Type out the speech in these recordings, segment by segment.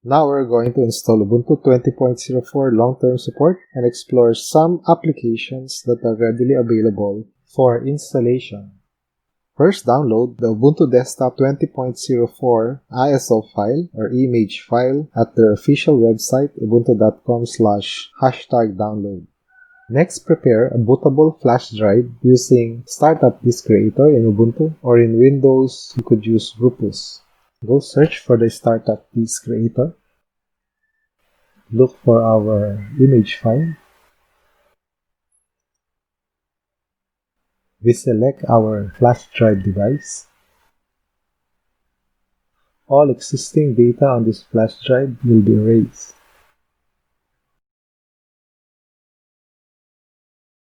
Now we're going to install Ubuntu 20.04 long-term support and explore some applications that are readily available for installation. First, download the Ubuntu Desktop 20.04 ISO file or image file at their official website ubuntu.com/#download. Next, prepare a bootable flash drive using Startup Disk Creator in Ubuntu, or in Windows, you could use Rufus. Go search for the Startup Disk Creator. Look for our image file. We select our flash drive device. All existing data on this flash drive will be erased.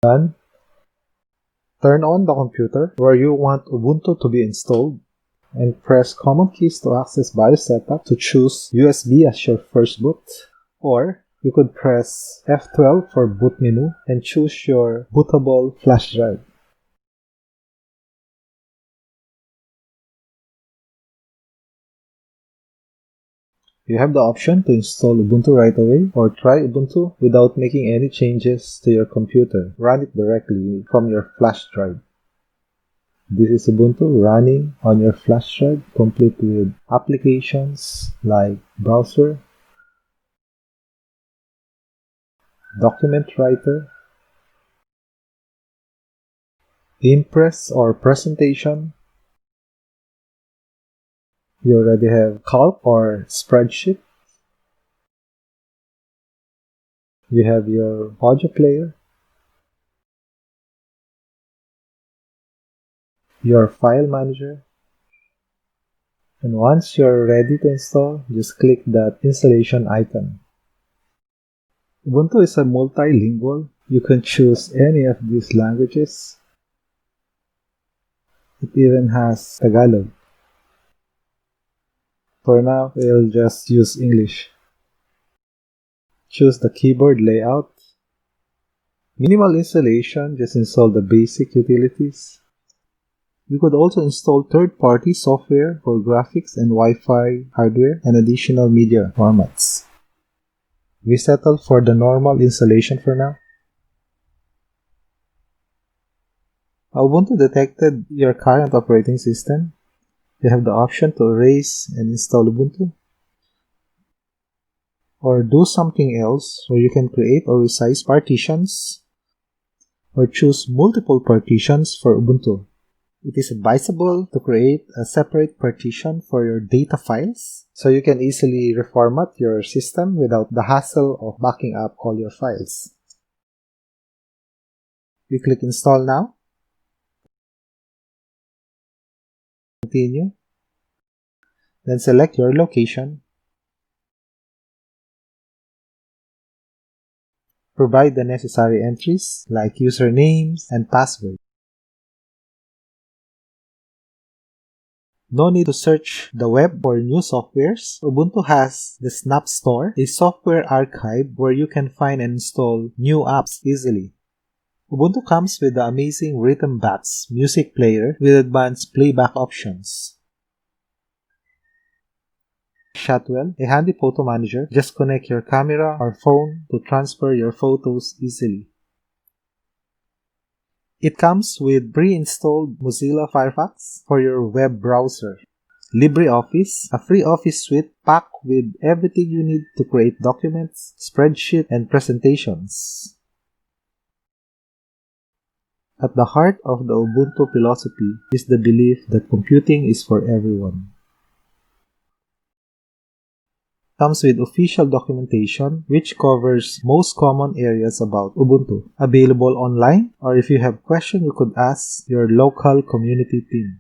Done. Turn on the computer where you want Ubuntu to be installed and press Command keys to access BIOS setup to choose USB as your first boot, or you could press F12 for boot menu and choose your bootable flash drive. You have the option to install Ubuntu right away or try Ubuntu without making any changes to your computer. Run it directly from your flash drive. This is Ubuntu running on your flash drive, complete with applications like browser, document writer, Impress or presentation. You already have calc or spreadsheet. You have your audio player, your file manager, and once you're ready to install, just click that installation icon. Ubuntu is a multilingual. You can choose any of these languages. It even has Tagalog. For now, we'll just use English. Choose the keyboard layout. Minimal installation, just install the basic utilities. You could also install third-party software for graphics and Wi-Fi hardware and additional media formats. We settle for the normal installation for now. Ubuntu detected your current operating system. You have the option to erase and install Ubuntu, or do something else where you can create or resize partitions, or choose multiple partitions for Ubuntu. It is advisable to create a separate partition for your data files so you can easily reformat your system without the hassle of backing up all your files. We click Install Now. Continue. Then select your location. Provide the necessary entries like usernames and password. No need to search the web for new softwares. Ubuntu has the Snap Store, a software archive where you can find and install new apps easily. Ubuntu comes with the amazing Rhythm Bats music player with advanced playback options. Shotwell, a handy photo manager. Just connect your camera or phone to transfer your photos easily. It comes with pre-installed Mozilla Firefox for your web browser. LibreOffice, a free office suite packed with everything you need to create documents, spreadsheets, and presentations. At the heart of the Ubuntu philosophy is the belief that computing is for everyone. Comes with official documentation which covers most common areas about Ubuntu. Available online, or if you have questions, you could ask your local community team.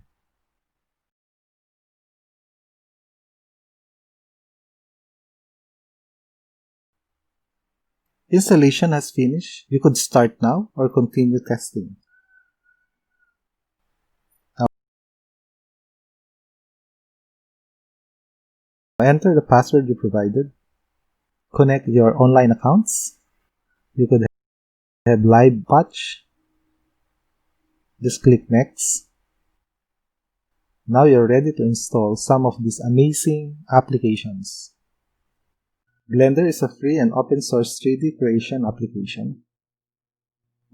Installation has finished. You could start now or continue testing. Enter the password you provided. Connect your online accounts. You could have live patch. Just click Next. Now you're ready to install some of these amazing applications. Blender is a free and open source 3D creation application.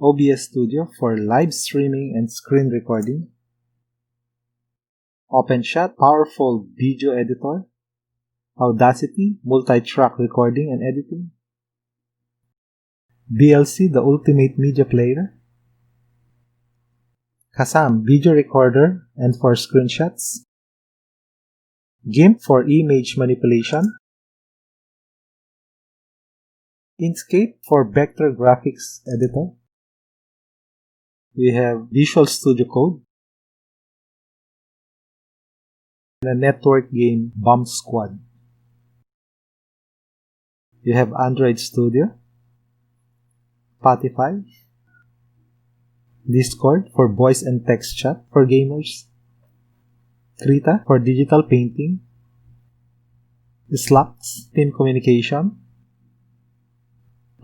OBS Studio for live streaming and screen recording. OpenShot, powerful video editor. Audacity, multi-track recording and editing. VLC, the ultimate media player. Kazam, video recorder and for screenshots. GIMP for image manipulation. Inkscape for vector graphics editor. We have Visual Studio Code. And a network game, Bomb Squad. You have Android Studio. Spotify. Discord for voice and text chat for gamers. Krita for digital painting. Slacks, team communication.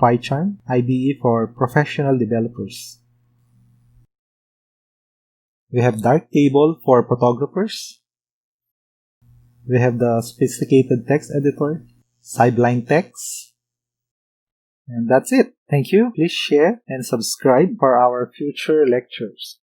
PyCharm, IDE for professional developers. We have Darktable for photographers. We have the sophisticated text editor, Sideline Text. And that's it. Thank you. Please share and subscribe for our future lectures.